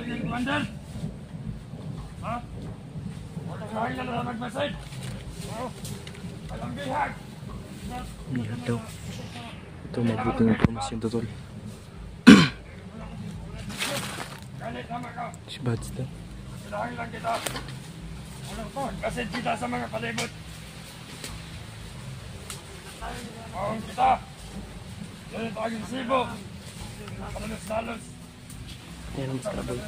Commander? Ha? Matagahin na lang mag-message? Alam bihag! Bihag daw. Ito mabuting informasyon to, tol. Galit naman ka! Si Bads daw. Kailangan lang kita! Mag-message kita sa mga palibot! Mahong kita! Ganit ang agresibo! Panalos-dalos! Yan ang mas travel.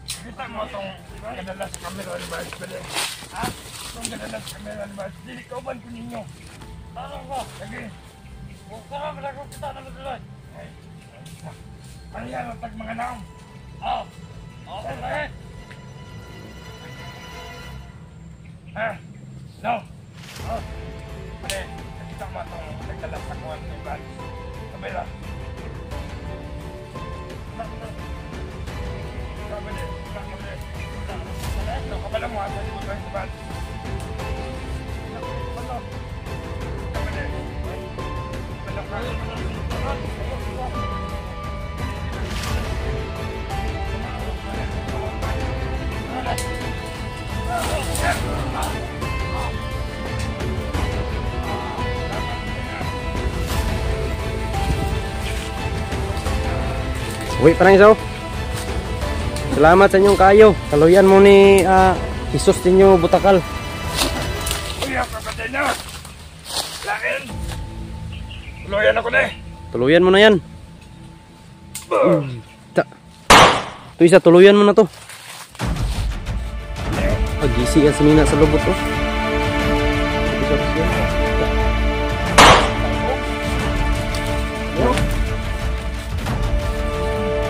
Kita mo itong kadalas kamera ni Bars, pwede? Ha? Itong kadalas kamera ni Bars, hindi ka uban ko ninyo. Tanong ko, sige. Kung karami na kung kita naman tuloy. Ano yan, matag mga naong? Oo. Oo, pwede. Ha? No. Oo. Pwede, kita mo itong kadalas kakuhan ni Bars. Kamera. Kapala mo asa yung mga sabat. Uwi pa lang isaw. Salamat sa inyong kayo. Kaluyan mo ni Jesus ninyo Butakal. Uy, kapatid na. Lain. Tuluyan ako na eh. Tuluyan mo na yan. Ito isa, tuluyan mo na to. Pag-isi ka simina sa lubot to.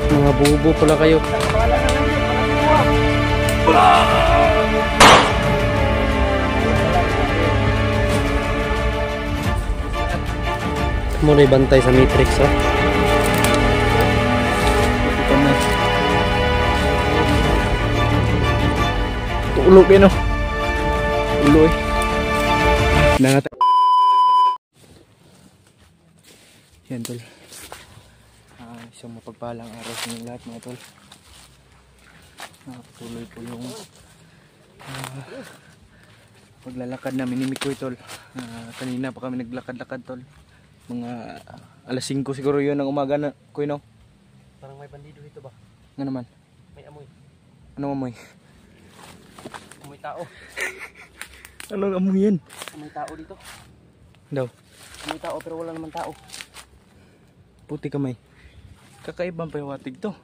Mga bubo pala kayo. Mo na ibantay sa matrix, oh. Ulo kayo, no? Ulo eh. Nangat. Yan, tol. Isang mapagpalang araw sa inyong lahat, mga tol. Patuloy po yung paglalakad namin ni Mikoy, tol. Kanina pa kami naglakad-lakad, tol. Mga alas 5 siguro yun ng umaga na, Kuy, no? Parang may bandido dito ba? Nga naman. May amoy. Anong amoy? Amoy tao. Anong amoy yan? Amoy tao dito. Daw. Amoy tao pero wala naman tao. Puti kamay. Kakaibang pahiwatig to.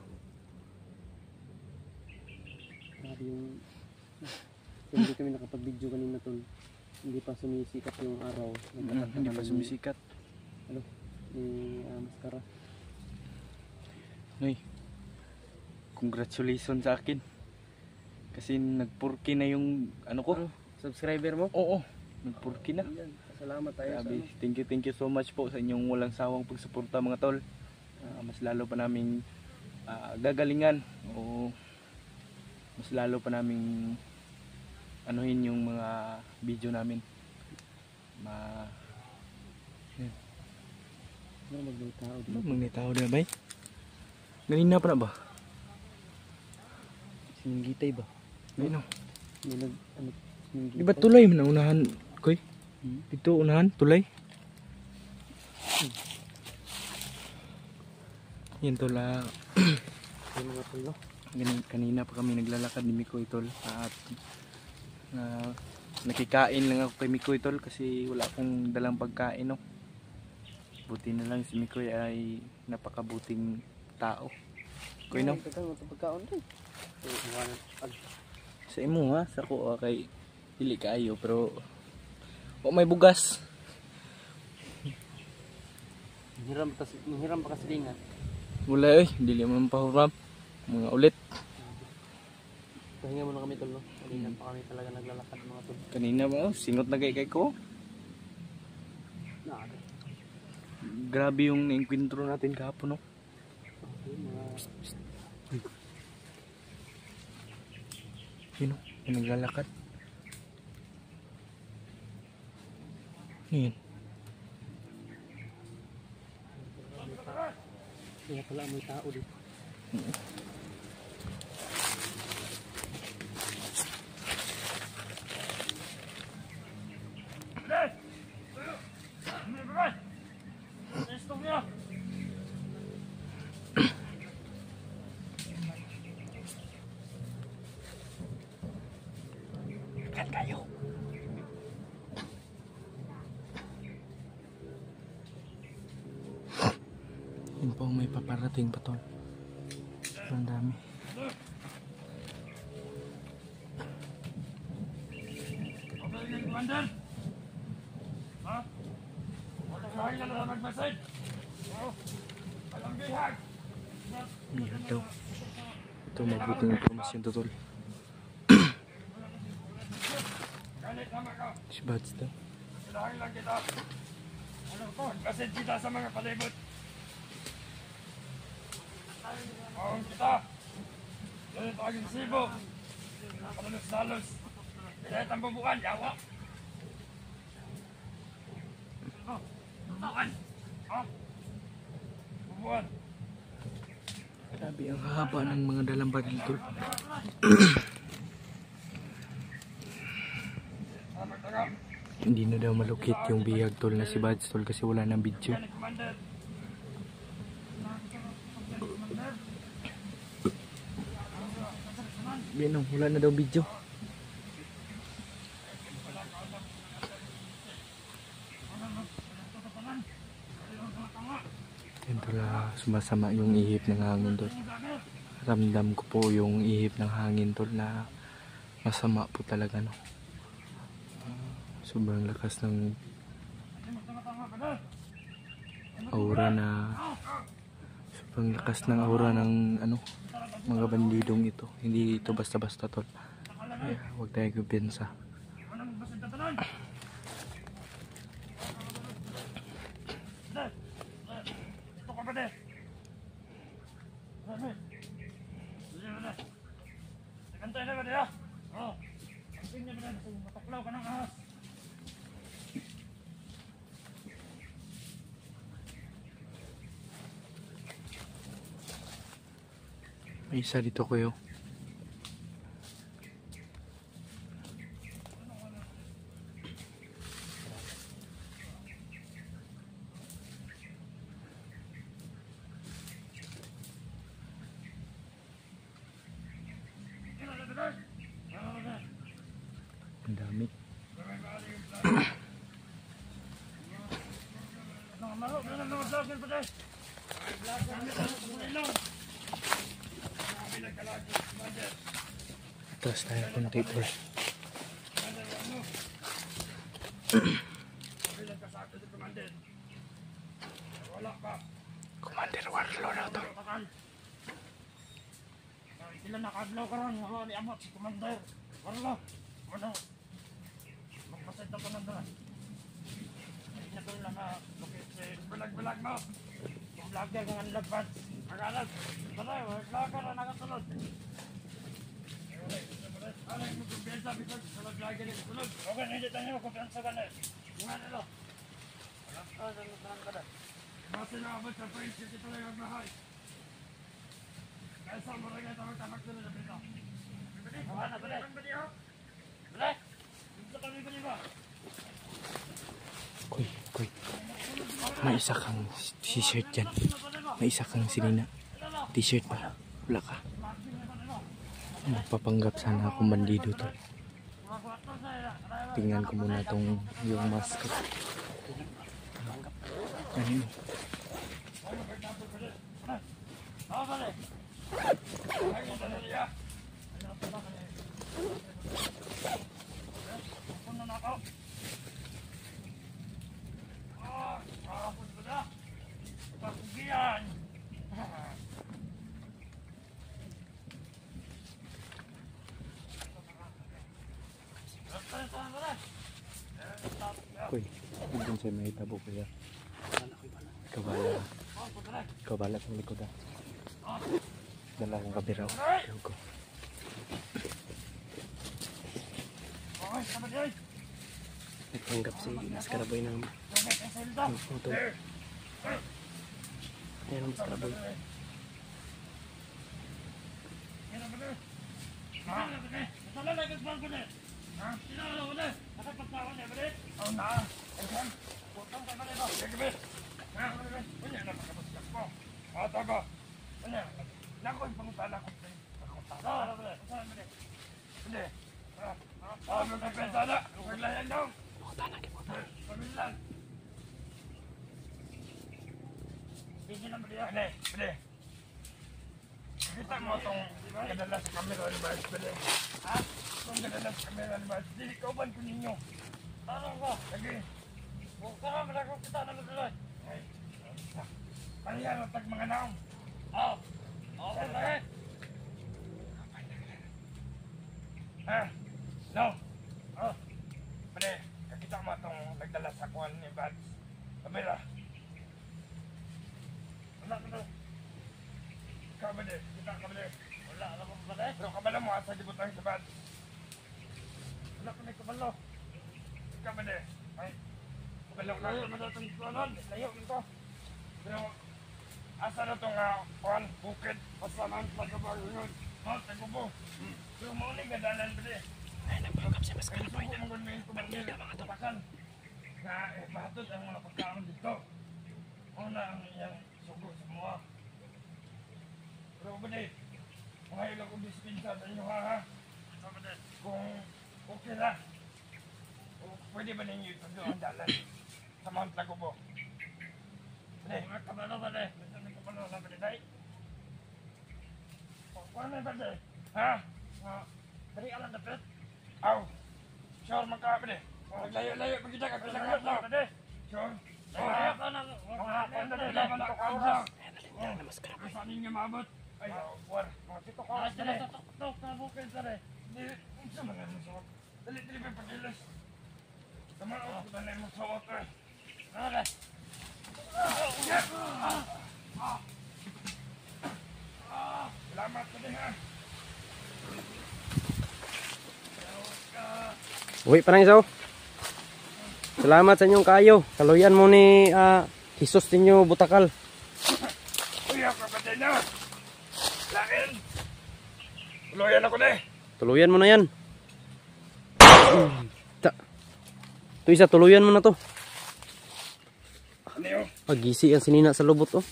Grabe yung... Hindi kami nakapag-video kanina, tol. Hindi pa sumisikat yung araw. Hindi pa sumisikat. Ano? Ni maskara. Noy, congratulations sa akin. Kasi nagpurki na yung ano ko. Subscriber mo? Oo, nagpurki na. Salamat tayo. Sabi, thank you so much po sa inyong walang sawang pagsuporta, mga tol. Mas lalo pa naming gagalingan o mas lalo pa naming anuhin yung mga video namin. Magnitao na ba? Ganina pa na ba? Siningitay ba? Ayun o. Di ba tulay man ang unahan, Koy? Dito unahan, tulay? Yan, tol. Yung mga tol, no? Kanina pa kami naglalakad ni Mikoy, tol. At nakikain lang ako kay Mikoy, tol, kasi wala akong dalang pagkain, no? Buti na lang si Mikoy ay napakabuting tao. Koy, no? Sa imo, ha? Sa ko, kay dili kaayo, pero may bugas. Manghiram pa kasi lingan. Wala, dili mo pahuram. Mga ulit. Pahinga muna kami tol, no? Kanina pa kami talaga naglalakad mga tol. Kanina ba? Singot na kay ko. Nakaka. Grabe yung na-encuentro natin kahapon, no? Okay, mga... Yun, no? Yung naglalakad. Yun. Kaya pala may tao dito. Kan kayo. Yun po, may paparating pa to. Ang dami. Commander! Ha? Wala ka na nag-message? Walang bihag! Yan daw. Ito, mabuting informasyon to, tol. Galit naman ka! Si Bads daw. Kailangan lang kita! Ano ko? Message kita sa mga palibot! Bawang kita! Ganit ang agresibo! Palalos-lalos! Kahit ang bubukan, yawa! Bubukan! Ha? Bubukan! Grabe ang haba ng mga dalang baril, tol. Hindi na daw malukit yung bihag, tol, na si Bads, tol, kasi wala nang video. Commander! Binong, wala na daw video. Yan tol, sumasama yung ihip ng hangin, tol. Ramdam ko po yung ihip ng hangin, tol, na masama po talaga, no. Sobrang lakas ng aura sobrang lakas ng aura ng mga bandidong ito. Hindi ito basta-basta, tol. Kaya huwag tayo kumpiyansa. Ito ka ba de? Nakantay na ba de ha? Oo. Ang tingnan ba de? Mataklaw ka ng ahas. May isa dito kuyo. Ang dami. Atras tayo kunti, tol. Commander Warlord na to. Sila nakadlaw ka ron, wala ni amot si Commander. Wala. Ano? Magpasad na Commander. Hindi na lang na lukit si balag-balag mo. Kung vlogger kang anlagpad. Magalag. Tara, vlogger na nakasunod. Ano yung kumpiyansa bisag sa vlogger na sunod? Okay, hindi tayo kumpiyansa ka na. Mga nilo. Saan ka na? Basta na abot sa prinsip ito lang ang bahay. Kaya sa mga nga tamag-tamag na na dito. Wala na, bale. Bale? Gusto kami ba ba? Kuy. May isa kang t-shirt dyan. May isa kang sinina. T-shirt pala. Wala ka. Magpapanggap sana akong bandido, tol. Tingnan ko muna tong yung mask ko. Ano yun? Koy, dun sa may tabo kuya. Ikaw bala sa likod ha. Dala akong kabiraw. Ikaw ko. Okay, sama dyan. Nagpanggap si Maskaraboy ng Tumit ang silda. photo. Ayan ang Maskaraboy. Kira ba dyan? Ha? Masala na ikasbang ko dyan. Ha? Sinala ko dyan. Nakapagpakaw niya ba dyan? Oo na. Ayan. Putang ka ba dyan? Sige ba? Ha? Kunya na pagkabaskas mo. Ata ba? Kunya. Naku yung pangutala ko dyan. Pagkutala. Ano ba dyan? Masala ba dyan? Hindi. Ano ka pensala? Paglayan daw. Paglayan. Hindi na ba dyan? Pwede. Kita mo itong kadala sa camera ni Bars, pwede. Ha? Itong kadala sa camera ni Bars. Dili ka uban ko ninyo. Tanong ko. Lagi. Huwag ka naman ako kita na matuloy. Ay. Palihan ang tag mga naong. Oo. Oo, lagi. Ha? No. Oh. Pwede. Kakita mo itong nagdala sa kuwan ni Bars. Camera. Wala ka doon. Kabade, kita kabade. Wala na ko kabade. Pero kabala mo asa di butang sa bad. Wala ko may kabalo. Kabade. Ay. Kabalo layo na datang kuanon. Layo nito. Pero asa na tong kuan bukid pasaman pagkabal yun. Ha, tagubo. Pero mo ni gadalan bade. Ay, nagpanggap si Maskaraboy Kaya mo nang kumanin mga tapakan. Na bahatod ang mga pagkaon dito. Una ang iyang sugo sa mga. Pero ba din, mga ilang kong dispensa sa inyo ha? Kung okay na, pwede ba ninyo ito doon dalan sa Mount Lagubo? Bade, mga kabalo ba din? May kabalo na ba din day? Kung ano ba din? Ha? Dari alam dapat? Aw, sure magka ba din? Layo-layo pagkita ka kailangan na ba din? Sure? Layo ka na, mga hapon na din, laban na kausap. Ayan na Maskaraboy. Saan ninyo maabot? Ay, buwan. Mga tito ko. Ah, dali. Tok na bukid sa rin. Hindi, unsa man na suot. Dali pa pagilas. Tama ako, dali mo suot eh. Dali. Salamat ka din ha. Uwi pa ng isaw. Salamat sa inyong kayo. Kaluyan mo ni Jesus ninyo Butakal. Uy, ako ba din na? Lain. Tuloyan ako na eh. Tuluyan mo na yan. Ito isa, tuluyan mo na to. Ano yun? Pagisi ang sinina sa lubot oh.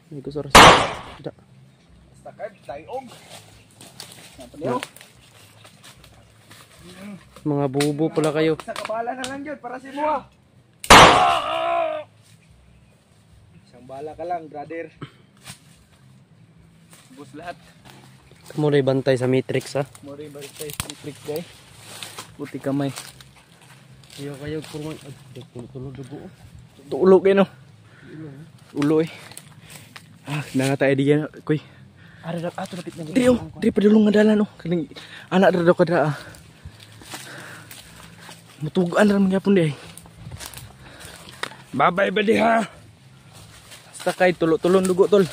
Hindi ko soras. Basta kayo, tayog. Mga bubo pala kayo. Sa kabala na lang yun, para si Mua. Isang bala ka lang, brother. Bus lahat. Kamu rin bantay sa matrix ha. Mori balitay, trick guy. Puti kamay. Iyo kayo kurman. Tulog dugo oh. Tulo kayo no. Ulo eh. Nangatay di yan, kuy. Ada ato lapit na. Diri padulong nga dalan oh. Kaling anak ra daw kada. Mutugan ra man gyapon di ay. Babay ba di ha? Basta kay tulo-tulon dugo tol.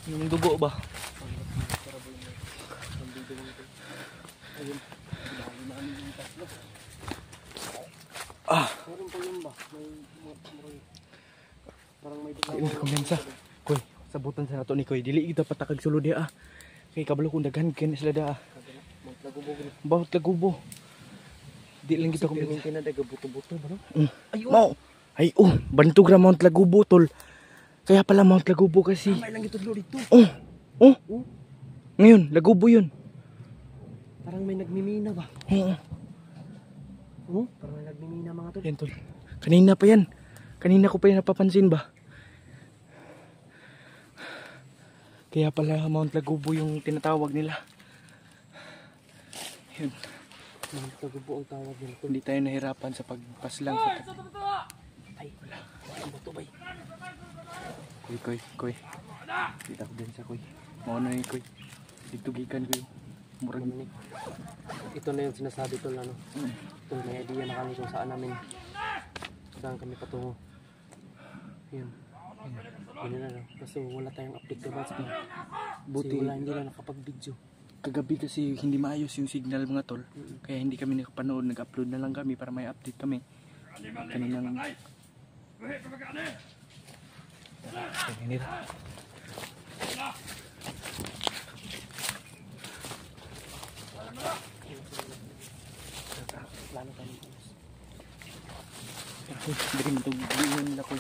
Yung dugo ba? Meron pa yun ba? Parang may Dili ko mensa. Koy, sabutan sa nato ni Koy. Dili kita patakag sulod dia ah. Kay kabalo kung daghan kay sila da. Bawat lagubo. Di lang kita Kumplemen kumplemen. na daga buto-buto ba no? Ayun. Mao. Ay bantog ra Mount Lagubo tol. Kaya pala Mount Lagubo kasi. May lang ito dito. Oh. Ngayon, Lagubo yun. Parang may nagmimina ba? Oo. Parang may nagmimina mga tol. Yan tol. Kanina pa yan. Kanina ko pa yan napapansin ba? Kaya pala Mount Lagubo yung tinatawag nila. Yun. Mga tagubo ang tawag nila tol. Hindi tayo nahirapan sa pagpaslang sa Ay, wala. Ang buto ba? Koy. Dito ako din sa Koy. Mau na yung Koy. Dito gikan Koy. Murag Ni. Ito na yung sinasabi tol, ano. Tol, may idea na kami kung saan namin saan kami patungo. Yun. Yun na lang. Kaso wala tayong update diba? Buti. Kasi wala, hindi na nakapag-video. Kagabi kasi hindi maayos yung signal mga tol. Kaya hindi kami nakapanood. Nag-upload na lang kami para may update kami. Kaninang... Ganito. Plano tayo ng ayos. Ako, hindi mo itong buwan nila ko.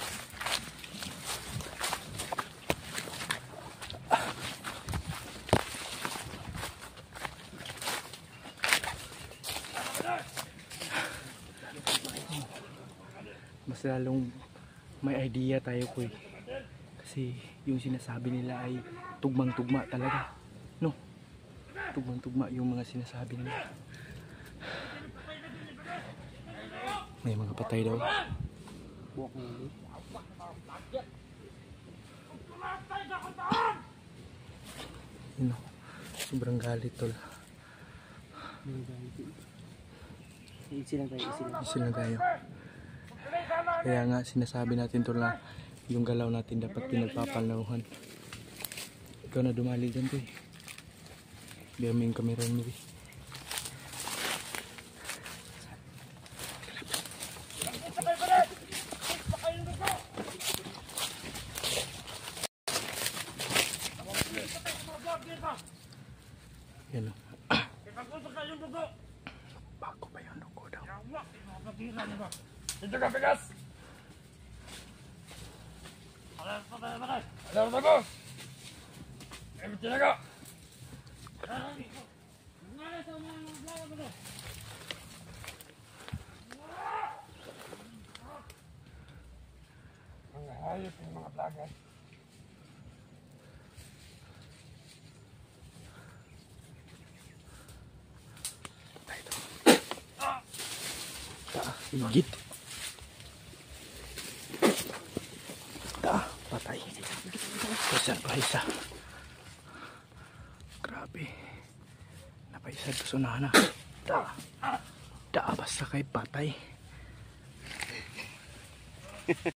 Mas lalong may idea tayo ko eh. Kasi yung sinasabi nila ay tugmang-tugma talaga. No? Tugmang-tugma yung mga sinasabi nila. May mga patay daw. Buwak mo ulit. Yun o. Sobrang galit tol. May galit yun. Easy lang tayo, easy lang. Isa lang tayo. Kaya nga sinasabi natin tol na yung galaw natin dapat pinagpapalaruhan. Ikaw na dumali dyan to eh. Biar mo yung kamera mo eh. Yan o. Bago pa yung dugo daw. Dito ka, Pegas! Alam mo! Ay, tinaga! Mga hayop yung mga vlogger. Higit. Patay. Pesan pa isa. Grabe. Napaisa doon sa unahan na. Basta kay patay.